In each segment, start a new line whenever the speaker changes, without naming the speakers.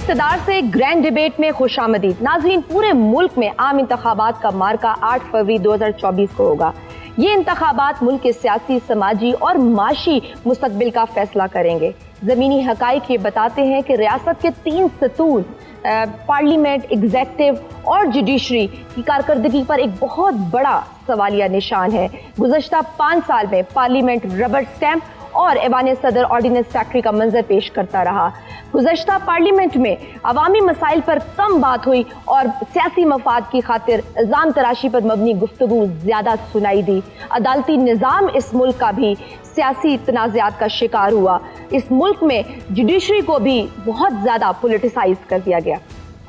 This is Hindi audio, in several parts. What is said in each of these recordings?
इक़्तिदार से ग्रैंड डिबेट में खुशामदीद। नाज़रीन, पूरे मुल्क में आम इंतखाबात का मार्का 8 फरवरी 2024 को होगा। ये इंतखाबात मुल्क के सियासी, समाजी और माशी मुस्तकबिल का फैसला करेंगे। ज़मीनी हक़ाइक़ ये बताते हैं कि रियासत के 3 सतून पार्लियामेंट, एग्जेक्टिव और जुडिशरी की कारकर्दगी पर एक बहुत बड़ा सवालिया निशान है। गुज़श्ता 5 साल में पार्लियामेंट रबर स्टैम्प और ऐवान सदर ऑर्डिनेंस फैक्ट्री का मंजर पेश करता रहा। गुज़श्ता पार्लियामेंट में अवामी मसाइल पर कम बात हुई और सियासी मफाद की खातिर इल्ज़ाम तराशी पर मबनी गुफ्तगू ज़्यादा सुनाई दी। अदालती निज़ाम इस मुल्क का भी सियासी तनाज़ात का शिकार हुआ। इस मुल्क में जुडिशरी को भी बहुत ज़्यादा पोलिटिसाइज कर दिया गया।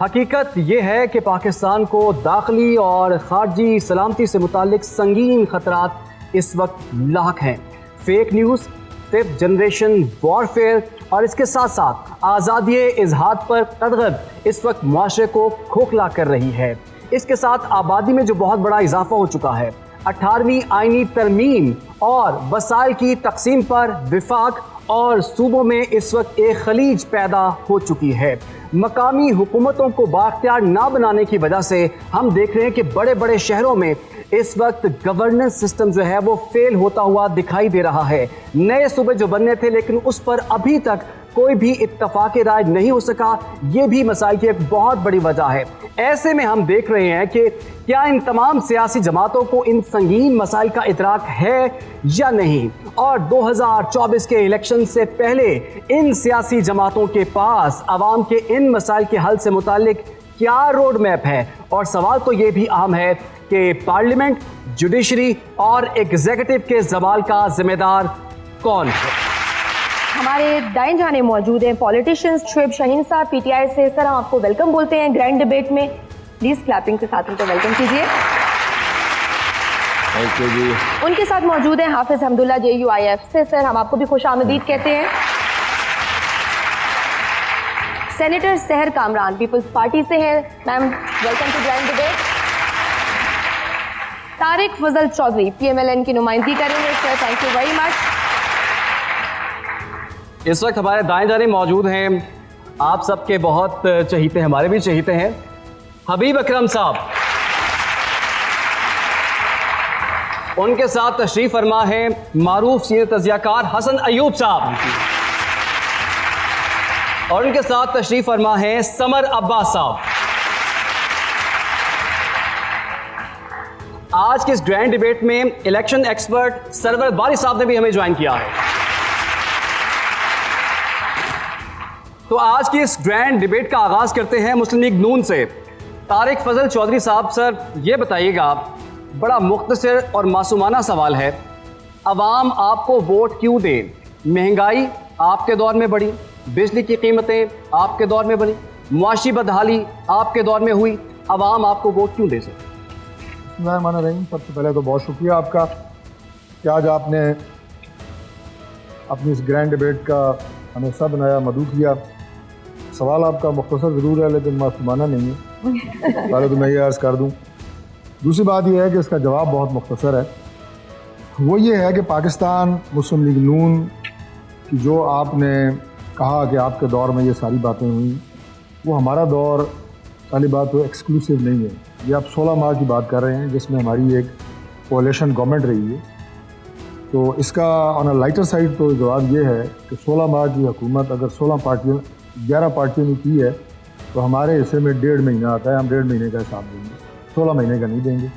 हकीकत ये है कि पाकिस्तान को दाखिली और खारजी सलामती से मुतालिक संगीन खतरात इस वक्त लाक हैं। Fake news, fifth generation warfare और इसके साथ साथ आज़ादी इजहार पर कदगद इस वक्त मुआशरे को खोखला कर रही है। इसके साथ आबादी में जो बहुत बड़ा इजाफा हो चुका है, 18वीं आईनी तरमीम और वसाइल की तकसीम पर विफाक और सूबों में इस वक्त एक खलीज पैदा हो चुकी है। मकामी हुकूमतों को बाख्तियार ना बनाने की वजह से हम देख रहे हैं कि बड़े बड़े शहरों में इस वक्त गवर्नेंस सिस्टम जो है वो फेल होता हुआ दिखाई दे रहा है। नए सूबे जो बनने थे लेकिन उस पर अभी तक कोई भी इत्तफाक़ राय नहीं हो सका, ये भी मसाइल की एक बहुत बड़ी वजह है। ऐसे में हम देख रहे हैं कि क्या इन तमाम सियासी जमातों को इन संगीन मसाइल का इदराक है या नहीं, और 2024 के इलेक्शन से पहले इन सियासी जमातों के पास अवाम के इन मसाइल के हल से मुतालिक क्या रोड मैप है। और सवाल तो ये भी अहम है कि पार्लियामेंट, जुडिशरी और एग्जीक्यूटिव के ज़वाल का जिम्मेदार कौन है।
हमारे दाएं जाने मौजूद हैं पॉलिटिशियंस शुएब शाहीन साहब पीटीआई से। सर, हम आपको वेलकम बोलते हैं ग्रैंड डिबेट में। प्लीज क्लैपिंग के साथ उनको वेलकम कीजिए।
थैंक यू जी।
उनके साथ मौजूद हैं हाफिज हमदुल्ला JUIF से। सर, हम आपको भी खुश आमदीद कहते हैं। सेनेटर सहर कामरान पीपल्स पार्टी से हैं। Ma'am, welcome to grand debate. Tariq Fazal Chaudhry PMLN की नुमाइंदगी करेंगे। Sir, thank you very much.
इस वक्त हमारे दाएं जाने मौजूद हैं आप सबके बहुत चहीते, हमारे भी चहीते हैं, हबीब अकरम साहब। उनके साथ तशरीफ फरमा है मारूफ सीनियर तजियाकार हसन अयूब साहब, और उनके साथ तशरीफ फरमा है समर अब्बास साहब। आज के इस ग्रैंड डिबेट में इलेक्शन एक्सपर्ट सरवर बारी साहब ने भी हमें ज्वाइन किया है। तो आज की इस ग्रैंड डिबेट का आगाज करते हैं मुस्लिम लीग नून से। तारिक फजल चौधरी साहब, सर ये बताइएगा, बड़ा मुख्तसर और मासूमाना सवाल है, अवाम आपको वोट क्यों दे? महंगाई आपके दौर में बढ़ी, बिजली की कीमतें आपके दौर में बढ़ी, मुआशी बदहाली आपके दौर में हुई, अवाम आपको वोट क्यों दे सके?
बिस्मिल्लाहिर्रहमानिर्रहीम। सबसे पहले तो बहुत शुक्रिया आपका कि आज आपने अपनी इस ग्रैंड डिबेट का हमें हिस्सा बनाया, मदऊ किया। सवाल आपका मुख्तसर ज़रूर है लेकिन मासूमाना नहीं है, पहले तो मैं ये अर्ज़ कर दूं। दूसरी बात यह है कि इसका जवाब बहुत मुख्तसर है। वो ये है कि पाकिस्तान मुस्लिम लीग नून की जो आपने कहा कि आपके दौर में ये सारी बातें हुई, वो हमारा दौर, पहली बात तो एक्सक्लूसिव नहीं है। ये आप 16 माह की बात कर रहे हैं जिसमें हमारी एक कोalition गवर्नमेंट रही है। तो इसका ऑन अ लाइटर साइड तो जवाब ये है कि 16 माह की हुकूमत अगर 11 पार्टियों ने की है तो हमारे हिस्से में 1.5 महीना आता है, हम 1.5 महीने का हिसाब देंगे, 16 महीने का नहीं देंगे।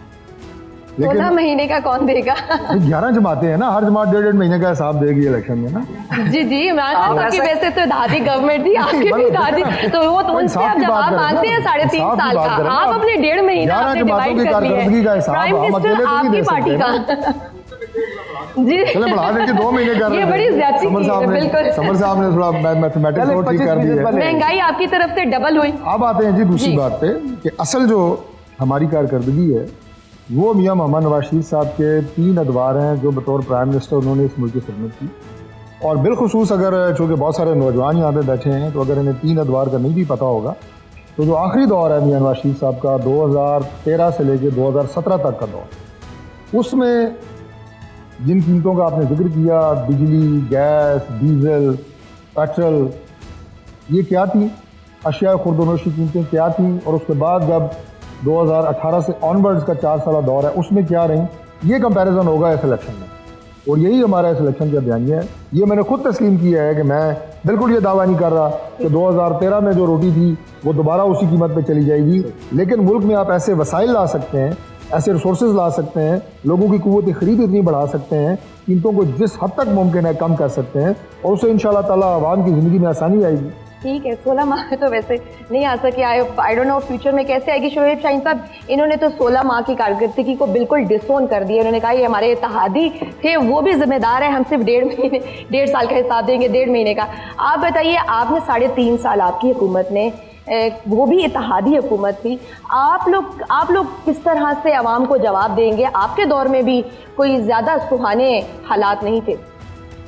16 महीने का कौन देगा?
11 जमातें हैं ना, हर जमात 1.5 महीने का हिसाब देगी इलेक्शन में ना।
जी जी, इमरान खान साहब की वैसे तो दादी गवर्नमेंट थी, आपकी भी दादी, तो वो तो उनसे आप जवाब मांगते हैं 3.5 साल का, आप अपने 1.5 महीना आपने डिवाइड कर लिया है। प्राइम मिनिस्टर आपकी पार्टी का जी,
चले बढ़ा देंगे 2 महीने कर रहे हैं।
ये बड़ी ज्यादती है, बिल्कुल।
समर साहब ने थोड़ा मैथमेटिक्स और ठीक कर दी है।
महंगाई आपकी तरफ से डबल हुई।
अब आते हैं जी दूसरी बात पे कि असल जो हमारी कारकर्दगी है वो मियां मोहम्मद नवाज शरीफ साहब के 3 अदवार हैं जो बतौर प्राइम मिनिस्टर उन्होंने इस मुल्क की खिदमत की। और बिलखुसूस अगर चूँकि बहुत सारे नौजवान यहाँ पे बैठे हैं तो अगर इन्हें 3 अदवार का नहीं भी पता होगा तो जो आखिरी दौर है मियां नवाज शरीफ साहब का 2013 से लेकर 2017 तक का दौर, उसमें जिन कीमतों का आपने जिक्र किया, बिजली, गैस, डीजल, पेट्रोल, ये क्या थी? अशिया खुर्दनोश की कीमतें क्या थी और उसके बाद जब 2018 से ऑनवर्ड्स का 4 साल दौर है उसमें क्या रही, ये कंपैरिजन होगा इस इलेक्शन में। और यही हमारा इस इलेक्शन का बयानिया है। ये मैंने खुद तस्लीम किया है कि मैं बिल्कुल ये दावा नहीं कर रहा कि 2013 में जो रोटी थी वो दोबारा उसी कीमत पे चली जाएगी, लेकिन मुल्क में आप ऐसे वसाइल ला सकते हैं, ऐसे रिसोर्सेज ला सकते हैं, लोगों की कुव्वत खरीद इतनी बढ़ा सकते हैं, कीमतों को जिस हद तक मुमकिन है कम कर सकते हैं और उससे इंशाअल्लाह ताला आवाम की ज़िंदगी में आसानी आएगी।
ठीक है, 16 माह तो वैसे नहीं आ सके। आई डोंट नो फ्यूचर में कैसे आएगी। शोएब शाहीन साहब, इन्होंने तो 16 माह की कारकर्दगी को बिल्कुल डिसोन कर दिया। उन्होंने कहा ये हमारे इत्तेहादी थे, वो भी जिम्मेदार है, हम सिर्फ 1.5 साल का हिसाब देंगे, 1.5 महीने का। आप बताइए, आपने 3.5 साल आपकी हुकूमत ने, वो भी इत्तेहादी हुकूमत थी, आप लोग किस तरह से आवाम को जवाब देंगे? आपके दौर में भी कोई ज़्यादा सुहाने हालात नहीं थे।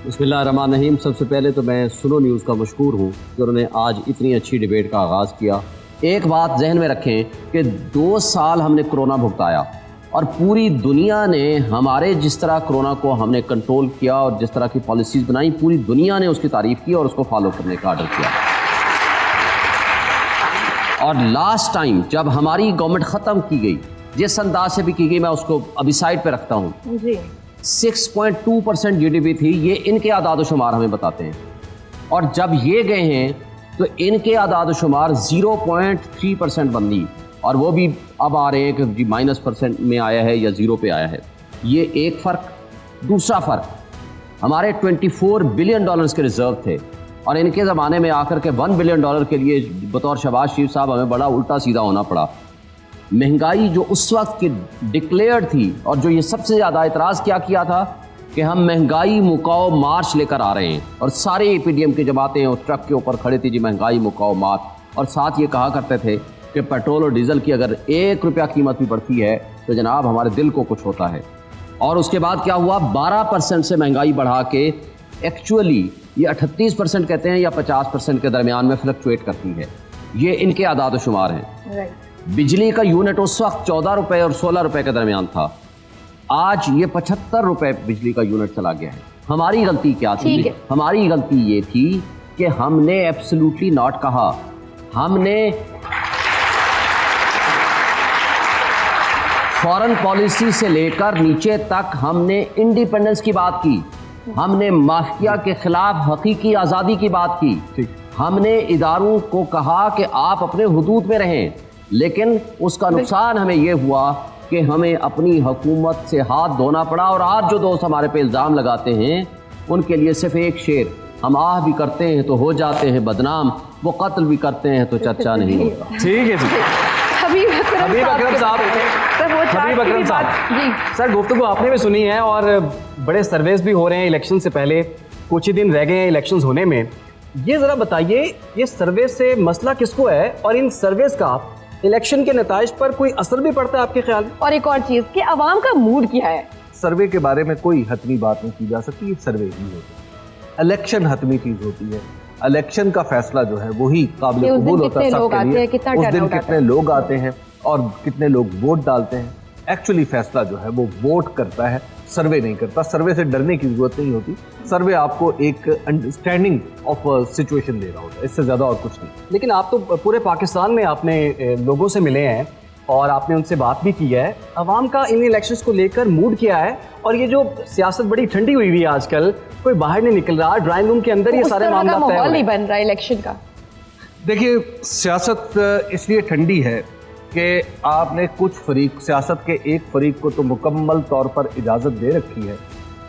बिस्मिल्लाहिर्रहमानिर्रहीम। सबसे पहले तो मैं सुनो न्यूज़ का मशकूर हूँ कि उन्होंने आज इतनी अच्छी डिबेट का आगाज़ किया। एक बात जहन में रखें कि 2 साल हमने कोरोना भुगताया और पूरी दुनिया ने हमारे जिस तरह कोरोना को हमने कंट्रोल किया और जिस तरह की पॉलिसीज़ बनाई, पूरी दुनिया ने उसकी तारीफ़ की और उसको फॉलो करने का आर्डर किया। और लास्ट टाइम जब हमारी गवर्नमेंट ख़त्म की गई, जिस अंदाज से भी की गई, मैं उसको अभी साइड पे रखता हूँ, 6.2% GDP थी। ये इनके आदाद शुमार हमें बताते हैं। और जब ये गए हैं तो इनके आदाद शुमार 0.3% बंदी, और वो भी अब आ रहे हैं कि जी -% में आया है या 0 पे आया है। ये एक फ़र्क। दूसरा फ़र्क, हमारे $24 बिलियन के रिज़र्व थे और इनके ज़माने में आकर के $1 बिलियन के लिए बतौर शहबाज शरीफ साहब हमें बड़ा उल्टा सीधा होना पड़ा। महंगाई जो उस वक्त की डिक्लेयर थी, और जो ये सबसे ज़्यादा इतराज़ क्या किया था कि हम महंगाई मुकाओ मार्च लेकर आ रहे हैं, और सारे APDM की जमातें और ट्रक के ऊपर खड़े थी जी महंगाई मुकाओ मार्च। और साथ ये कहा करते थे कि पेट्रोल और डीज़ल की अगर 1 रुपया कीमत भी बढ़ती है तो जनाब हमारे दिल को कुछ होता है। और उसके बाद क्या हुआ, 12% से महंगाई बढ़ा के एक्चुअली ये 38% कहते हैं या 50% के दरमियान में फ्लक्चुएट करती है। ये इनके आदाद शुमार हैं। बिजली का यूनिट उस वक्त 14 रुपये और 16 रुपये के दरमियान था, आज ये 75 रुपये बिजली का यूनिट चला गया है। हमारी गलती क्या थी? हमारी गलती ये थी कि हमने एब्सोल्युटली नॉट कहा। हमने फॉरेन पॉलिसी से लेकर नीचे तक हमने इंडिपेंडेंस की बात की, हमने माफिया के खिलाफ हकीकी आज़ादी की बात की, हमने इदारों को कहा कि आप अपने हुदूद में रहें, लेकिन उसका नुकसान हमें यह हुआ कि हमें अपनी हुकूमत से हाथ धोना पड़ा। और आज जो दोस्त हमारे पे इल्ज़ाम लगाते हैं उनके लिए सिर्फ एक शेर, हम आह भी करते हैं तो हो जाते हैं बदनाम, वो कत्ल भी करते हैं तो चर्चा नहीं होता।
ठीक है जी।
हबीब अकरम
साहब, सर गुफ्तगू आपने भी सुनी है और बड़े सर्वेस भी हो रहे हैं इलेक्शन से पहले, कुछ ही दिन रह गए हैं इलेक्शंस होने में। ये ज़रा बताइए, ये सर्वे से मसला किसको है और इन सर्वेस का इलेक्शन के नताइज पर कोई असर भी पड़ता है आपके ख्याल में?
और एक और चीज़ कि अवाम का मूड क्या है?
सर्वे के बारे में कोई हतमी बात नहीं की जा सकती, ये सर्वे ही होती है। इलेक्शन हतमी चीज़ होती है। इलेक्शन का फैसला जो है वही काबिल कबूल होता है सबके लिए। उस दिन कितने लोग आते हैं और कितने लोग वोट डालते हैं, एक्चुअली फैसला जो है वो वोट करता है, सर्वे नहीं करता। सर्वे से डरने की जरूरत नहीं होती। सर्वे आपको एक अंडरस्टैंडिंग ऑफ सिचुएशन दे रहा होता है, इससे ज़्यादा और कुछ नहीं।
लेकिन आप तो पूरे पाकिस्तान में आपने लोगों से मिले हैं और आपने उनसे बात भी की है। अवाम का इन इलेक्शंस को लेकर मूड क्या है? और ये जो सियासत बड़ी ठंडी हुई हुई है आजकल, कोई बाहर नहीं निकल रहा, ड्राइंग रूम के अंदर ये सारे मामला
माहौल नहीं बन रहा इलेक्शन का।
देखिए, सियासत इसलिए ठंडी है कि आपने कुछ फरीक, सियासत के एक फरीक को तो मुकम्मल तौर पर इजाज़त दे रखी है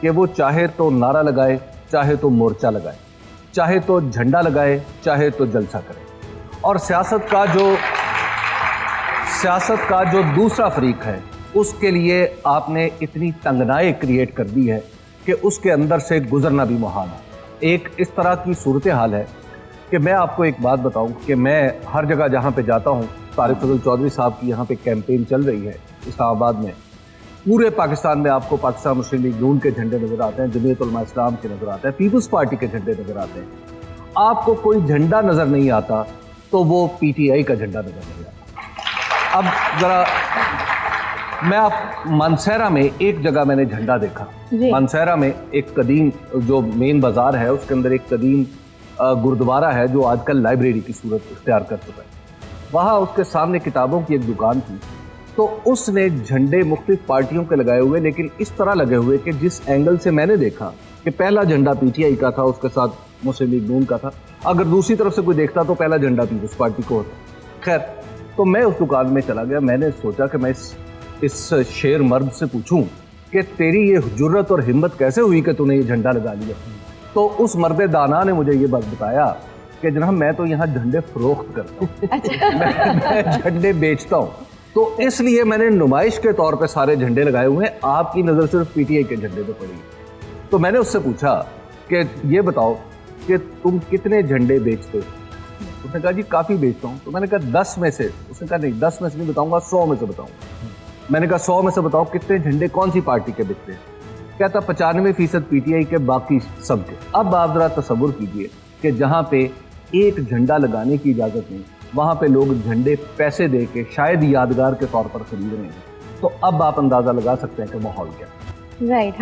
कि वो चाहे तो नारा लगाए, चाहे तो मोर्चा लगाए, चाहे तो झंडा लगाए, चाहे तो जलसा करे। और सियासत का जो दूसरा फरीक है उसके लिए आपने इतनी तंगनाई क्रिएट कर दी है कि उसके अंदर से गुजरना भी मुहाल है। एक इस तरह की सूरत हाल है कि मैं आपको एक बात बताऊं कि मैं हर जगह जहां पे जाता हूं, तारिक फजल चौधरी साहब की यहाँ पे कैंपेन चल रही है इस्लामाबाद में, पूरे पाकिस्तान में आपको पाकिस्तान मुस्लिम लीग नून के झंडे नज़र आते हैं, जमीयत उलमा इस्लाम के नज़र आते हैं, पीपल्स पार्टी के झंडे नज़र आते हैं। आपको कोई झंडा नज़र नहीं आता तो वो PTI का झंडा नज़र नहीं आता। अब ज़रा मैं आप मानसहरा में एक जगह मैंने झंडा देखा। मानसहरा में एक कदीम जो मेन बाज़ार है उसके अंदर एक कदीम गुरुद्वारा है जो आजकल लाइब्रेरी की सूरत इख्तियार कर चुका है, वहाँ उसके सामने किताबों की एक दुकान थी। तो उसने झंडे मुख्तलिफ पार्टियों के लगाए हुए, लेकिन इस तरह लगे हुए कि जिस एंगल से मैंने देखा कि पहला झंडा पीटीआई का था, उसके साथ मुस्लिम लीग नून का था, अगर दूसरी तरफ से कोई देखता तो पहला झंडा पीपल्स पार्टी को होता। खैर, तो मैं उस दुकान में चला गया। मैंने सोचा कि मैं इस शेर मर्द से पूछूं कि तेरी ये जुर्रत और हिम्मत कैसे हुई कि तूने ये झंडा लगा लिया। तो उस मर्द दाना ने मुझे ये बात बताया कि जनाब मैं तो यहाँ झंडे फरोख्त करता हूँ, मैं झंडे बेचता हूँ, तो इसलिए मैंने नुमाइश के तौर पे सारे झंडे लगाए हुए हैं, आपकी नज़र सिर्फ पीटीआई के झंडे पे पड़ी है। तो मैंने उससे पूछा कि ये बताओ कि तुम कितने झंडे बेचते हो? उसने कहा जी काफ़ी बेचता हूँ। तो मैंने कहा 10 में से? उसने कहा नहीं 10 में से नहीं बताऊँगा, 100 में से बताऊँगा। मैंने कहा 100 में से बताओ कितने झंडे कौन सी पार्टी के बिकते हैं? कहता 95% पीटीआई के, बाकी सब के। अब आप ज़रा तसव्वुर कीजिए कि जहाँ पे एक झंडा लगाने की इजाज़त नहीं, वहाँ पे लोग झंडे पैसे दे के शायद यादगार के तौर पर खरीद रहे हैं। तो अब आप अंदाज़ा लगा सकते हैं कि माहौल क्या है।
राइट,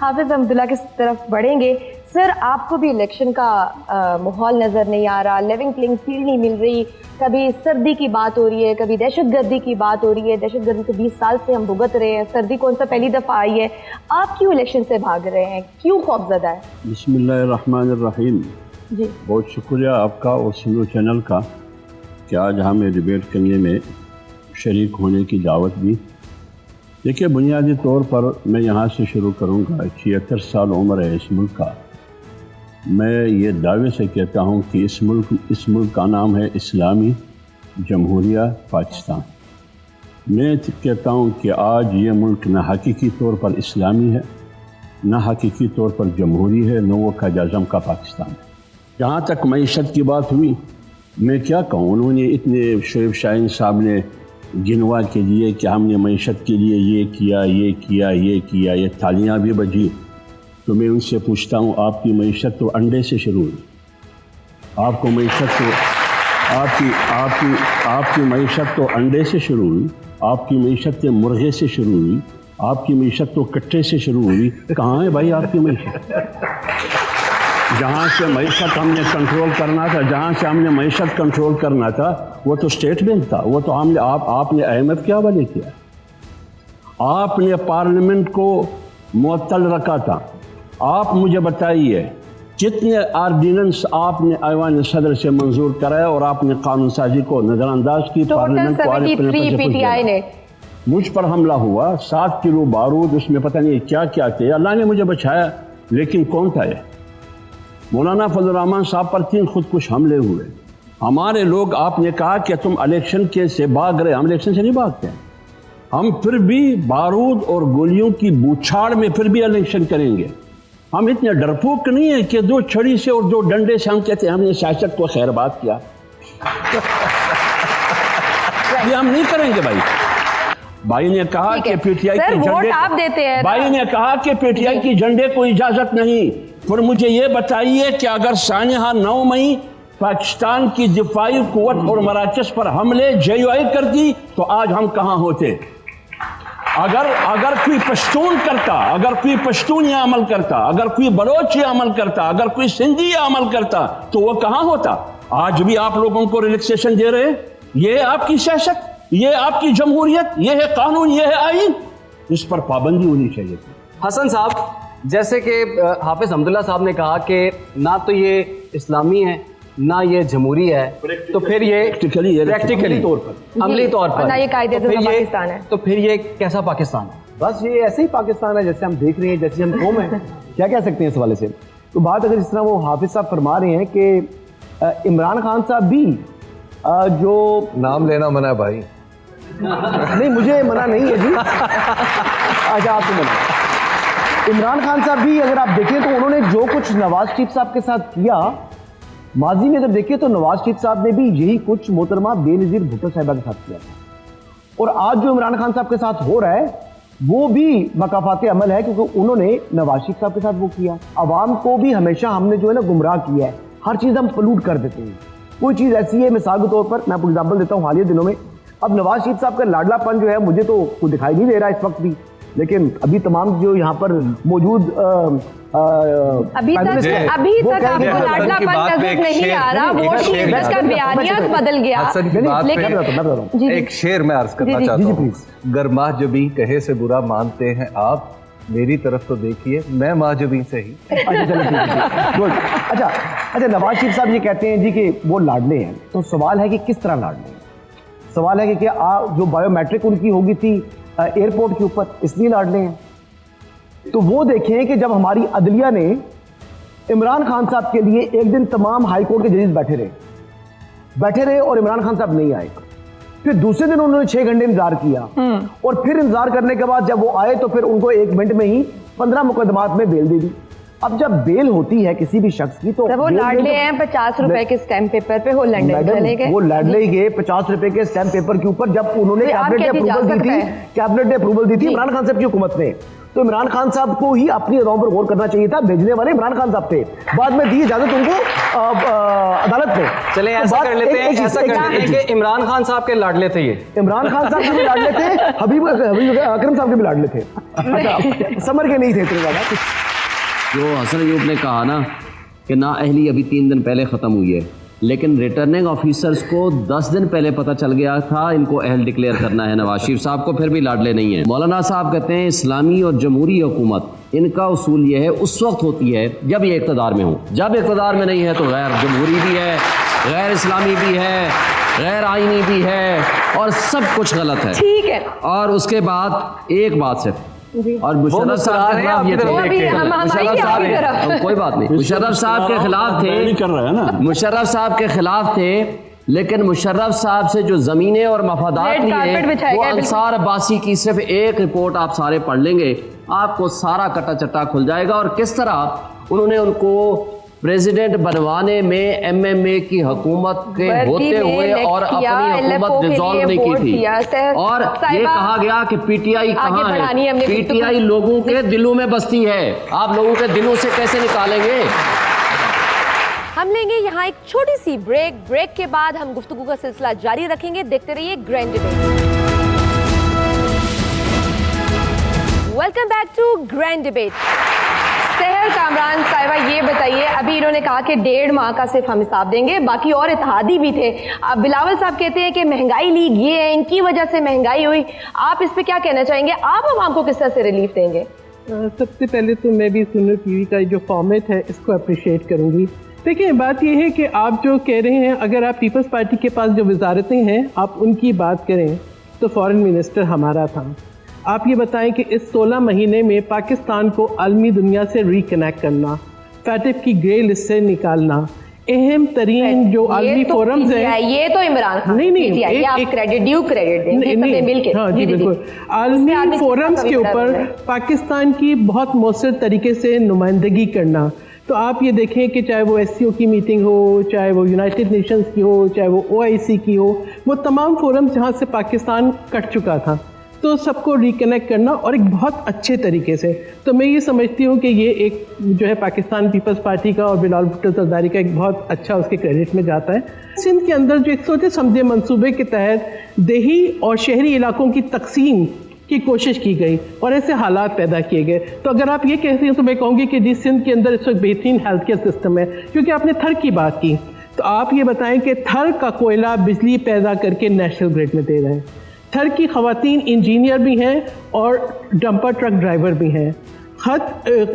हाफिज अब्दुल्ला की तरफ बढ़ेंगे। सर, आपको भी इलेक्शन का माहौल नज़र नहीं आ रहा, लेवल प्लेइंग फील्ड नहीं मिल रही, कभी सर्दी की बात हो रही है, कभी दहशतगर्दी की बात हो रही है। दहशतगर्दी तो 20 साल से हम भुगत रहे हैं, सर्दी कौन सा पहली दफ़ा आई है। आप क्यों इलेक्शन से भाग रहे हैं, क्यों खौफज़दा है?
बिस्मिल्लाहिर्रहमानिर्रहीम।
जी,
बहुत शुक्रिया आपका और सुनो चैनल का कि आज हमें डिबेट करने में शरीक होने की दावत दी। देखिए, बुनियादी तौर पर मैं यहाँ से शुरू करूँगा। 76 साल उम्र है इस मुल्क का। मैं ये दावे से कहता हूँ कि इस मुल्क का नाम है इस्लामी जमहूरिया पाकिस्तान। मैं कहता हूँ कि आज ये मुल्क न हकीकी तौर पर इस्लामी है, न हकीकी तौर पर जमहूरी है, न वो कायद-ए-आज़म का पाकिस्तान है। जहाँ तक मईशत की बात हुई, मैं क्या कहूँ, उन्होंने इतने शोएब शाहीन साहब ने गिनवा के लिए कि हमने मईशत के लिए ये किया, ये किया, ये किया, ये तालियाँ भी बजी। तो मैं उनसे पूछता हूँ, आपकी मईशत तो अंडे से शुरू हुई, आपको मईशत तो आपकी मईशत तो अंडे से शुरू हुई, आपकी मईशत तो मुर्गे से शुरू हुई, आपकी मईशत तो कट्टे से शुरू हुई। कहाँ है भाई आपकी मईशत? जहाँ से मईशत हमने कंट्रोल करना था, जहाँ से हमने मईशत कंट्रोल करना था, वो तो स्टेट बैंक था, वो तो हमने आपने IMF के हवाले किया, आपने पार्लियामेंट को मुअत्तल रखा था। आप मुझे बताइए कितने आर्डिनेंस आपने ऐवान सदर से मंजूर कराया और आपने कानून साजी को नजरअंदाज की।
टोटल 73 पीटीआई ने
मुझ पर हमला हुआ, 7 किलो बारूद, उसमें पता नहीं क्या क्या थे, अल्लाह ने मुझे बचाया। लेकिन कौन था ये? मौलाना फजल रहमान साहब पर 3 खुदकुश हमले हुए। हमारे लोग, आपने कहा कि तुम इलेक्शन के से भाग रहे, हम इलेक्शन से नहीं भागते, हम फिर भी बारूद और गोलियों की बूछाड़ में फिर भी इलेक्शन करेंगे। हम इतने डरपोक नहीं है कि 2 छड़ी से और 2 डंडे से हम कहते हैं हमने सियासत को खैरबाद किया। ये हम नहीं करेंगे भाई। भाई ने कहा कि पीटीआई के झंडे,
आप देते हैं,
भाई ने कहा कि पीटीआई की झंडे को इजाजत नहीं। फिर मुझे ये बताइए कि अगर सानिहा 9 मई पाकिस्तान की दिफाई कुव्वत और मराकज़ पर हमले JUI करती तो आज हम कहाँ होते? अगर कोई पश्तून करता, अगर कोई पश्तून ये अमल करता, अगर कोई बलोच ये अमल करता, अगर कोई सिंधी ये अमल करता तो वो कहाँ होता? आज भी आप लोगों को रिलैक्सेशन दे रहे हैं। ये है आपकी सियासत, ये है आपकी जमहूरियत, ये है कानून, ये है आईन। इस पर पाबंदी होनी चाहिए।
हसन साहब, जैसे कि हाफिज अब्दुल्ला साहब ने कहा कि ना तो ये इस्लामी है ना ये जमहूरी है, तो फिर ये प्रैक्टिकली तौर पर, अमली तौर पर
ना ये कायदे-ए-आज़म का पाकिस्तान है,
तो फिर ये कैसा पाकिस्तान है?
बस ये ऐसे ही पाकिस्तान है जैसे हम देख रहे हैं, जैसे हम कौम है। क्या कह सकते हैं इस हवाले से? तो बात अगर जिस तरह वो हाफिज साहब फरमा रहे हैं कि इमरान खान साहब भी जो
नाम लेना मना है भाई।
नहीं, मुझे मना नहीं है जी। अच्छा, आपको मना। इमरान खान साहब भी अगर आप देखें तो उन्होंने जो कुछ नवाज शरीफ साहब के साथ किया, माजी में अगर देखें तो नवाज शरीफ साहब ने भी यही कुछ मोहतरमा बेनज़ीर भुट्टो साहिबा के साथ किया था। और आज जो इमरान खान साहब के साथ हो रहा है वो भी मकाफात अमल है, क्योंकि उन्होंने नवाज शरीफ साहब के साथ वो किया। अवाम को भी हमेशा हमने जो है ना गुमराह किया है, हर चीज़ हम पलूट कर देते हैं। कोई चीज़ ऐसी है, मिसाल के तौर पर मैं आपको एग्जाम्पल देता हूँ, हालिया दिनों में अब नवाज शरीफ साहब का लाडलापन जो है मुझे तो कोई दिखाई नहीं दे रहा इस वक्त भी, लेकिन अभी तमाम जो यहाँ पर मौजूद
अभी तक आपको लाडलापन नजर नहीं आ रहा, वो शेर का बयानियत बदल गया।
हसन की बात
लेकिन
पे एक शेर मैं अर्ज करना चाहता हूँ, गरमा जबी कहे से बुरा मानते हैं आप, मेरी तरफ तो देखिए मैं माजबी से ही।
अच्छा चलो ठीक है। अच्छा नवाज शरीफ साहब ये कहते हैं जी कि वो लाडले हैं, तो सवाल है कि किस तरह लाडले हैं? सवाल है कि क्या जो बायोमेट्रिक उनकी होगी थी एयरपोर्ट के ऊपर, इसलिए लाडले हैं? तो वो देखें कि जब हमारी अदलिया ने इमरान खान साहब के लिए एक दिन तमाम हाई कोर्ट के जजेस बैठे रहे और इमरान खान साहब नहीं आए, फिर दूसरे दिन उन्होंने 6 घंटे इंतजार किया और फिर इंतजार करने के बाद जब वो आए तो फिर उनको 1 मिनट में ही 15 मुकदमात में बेल दे दी। अब जब बेल होती है किसी भी शख्स की तो
वो लाडले हैं 50 रुपए के स्टैम्प पेपर पे, वो लंदन चले गए।
वो लाडले गए 50 रुपए के स्टैम्प पेपर के ऊपर, जब उन्होंने कैबिनेट ने अप्रूवल दी थी इमरान खान साहब की हुकूमत ने, तो इमरान खान साहब को ही अपनी अदाओं पर गौर करना चाहिए था। भेजने वाले इमरान खान साहब थे, बाद में दी इजाजत उनको अदालत में।
चले ऐसा कर लेते हैं कि इमरान खान साहब के लाडले थे ये,
इमरान खान साहब के भी लाडले थे, हबीब अकरम साहब के भी लाडले थे। अच्छा, समर के नहीं थे इतने ज्यादा।
जो हसन अयूब ने कहा ना कि नाअहली अभी 3 दिन पहले ख़त्म हुई है, लेकिन रिटर्निंग ऑफिसर्स को 10 दिन पहले पता चल गया था इनको अहल डिक्लेयर करना है नवाज शरीफ साहब को, फिर भी लाडले नहीं है। मौलाना साहब कहते हैं इस्लामी और जमहूरी हुकूमत इनका उसूल ये है उस वक्त होती है जब ये इक़्तिदार में हो, जब इक़्तिदार में नहीं है तो गैर जमहूरी भी है, गैर इस्लामी भी है, गैर आइनी भी है और सब कुछ गलत है।
ठीक है।
और उसके बाद एक बात सिर्फ, और मुशर्रफ साहब के खिलाफ ये कोई बात नहीं, मुशर्रफ साहब के खिलाफ थे,
कर रहे हैं ना,
मुशर्रफ साहब के खिलाफ थे, लेकिन मुशर्रफ साहब से जो जमीनें और मफादात लिए वो अंसार अब्बासी की सिर्फ एक रिपोर्ट आप सारे पढ़ लेंगे, आपको सारा कटा चट्टा खुल जाएगा और किस तरह उन्होंने उनको प्रेसिडेंट बनवाने में एमएमए की हुकूमत के होते हुए और अपनी हुकूमत डिसॉल्व नहीं की थी। और ये कहा गया कि पीटीआई कहाँ है, पीटीआई लोगों के दिलों में बसती है, आप लोगों के दिलों से कैसे निकालेंगे?
हम लेंगे यहाँ एक छोटी सी ब्रेक के बाद हम गुफ्तगू का सिलसिला जारी रखेंगे। देखते रहिए grand debate. Welcome back to grand debate. Sahar Kamran साहिबा, ये बताइए, अभी इन्होंने कहा कि 1.5 माह का सिर्फ हम हिसाब देंगे, बाकी और इत्तेहादी भी थे। अब बिलावल साहब कहते हैं कि महंगाई लीग ये है, इनकी वजह से महंगाई हुई। आप इस पे क्या कहना चाहेंगे? आप आवाम को किस तरह से रिलीफ देंगे?
सबसे पहले तो मैं भी सुनो टीवी का जो फॉर्मेट है इसको अप्रिशिएट करूंगी। देखिए, बात यह है कि आप जो कह रहे हैं, अगर आप पीपल्स पार्टी के पास जो वजारतें हैं आप उनकी बात करें तो फॉरेन मिनिस्टर हमारा था। आप ये बताएं कि इस 16 महीने में पाकिस्तान को आलमी दुनिया से रिकनेक्ट करना, फैटिफ की ग्रे लिस्ट से निकालना, अहम तरीन जो आलमी फोरम्स हैं, ये तो इमरान खान नहीं आप क्रेडिट देंगे। हाँ जी बिल्कुल, आलमी फोरम्स के ऊपर पाकिस्तान की बहुत मौसर तरीके से नुमाइंदगी करना। तो आप ये देखें कि चाहे वो SCO की मीटिंग हो, चाहे वो यूनाइटेड नेशंस की हो, चाहे वो OIC की हो, वो तमाम फोरम्स जहाँ से पाकिस्तान कट चुका था, तो सबको रिकनेक्ट करना और एक बहुत अच्छे तरीके से। तो मैं ये समझती हूँ कि ये एक जो है पाकिस्तान पीपल्स पार्टी का और बिलावल भुट्टो जरदारी का एक बहुत अच्छा उसके क्रेडिट में जाता है। सिंध के अंदर जो एक सोचे समझे मंसूबे के तहत देही और शहरी इलाकों की तकसीम की कोशिश की गई और ऐसे हालात पैदा किए गए। तो अगर आप ये कहते हैं तो मैं कहूँगी कि जिस सिंध के अंदर इस वक्त बेहतरीन हेल्थ केयर सिस्टम है, क्योंकि आपने थर की बात की, तो आप ये बताएं कि थर का कोयला बिजली पैदा करके नेशनल ग्रिड में दे रहे हैं। थर की ख़वातीन इंजीनियर भी हैं और डंपर ट्रक ड्राइवर भी हैं।